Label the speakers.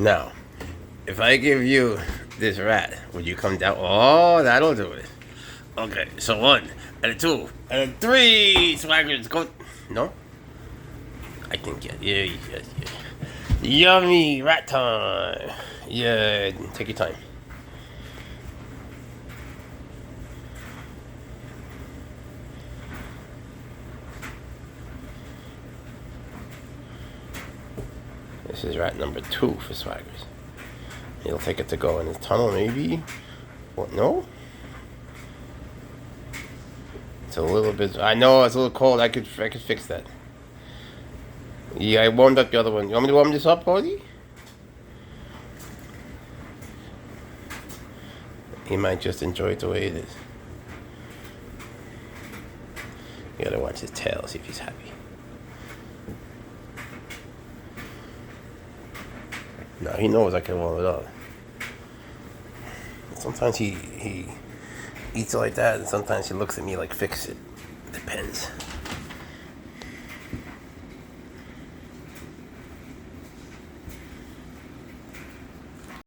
Speaker 1: Now, if I give you this rat, would you come down? Oh, that'll do it. Okay, so 1, and a 2, and a 3. Swaggers, go. No? I think, yeah. Yummy, rat time. Yeah, take your time. This is rat number 2 for Swaggers. He'll take it to go in his tunnel, maybe? What, no? It's a little bit... I know, it's a little cold. I could fix that. Yeah, I warmed up the other one. You want me to warm this up, Cody? He might just enjoy it the way it is. You gotta watch his tail, see if he's happy. No, he knows I can warm it up. Sometimes he eats it like that, and sometimes he looks at me like, fix it. Depends.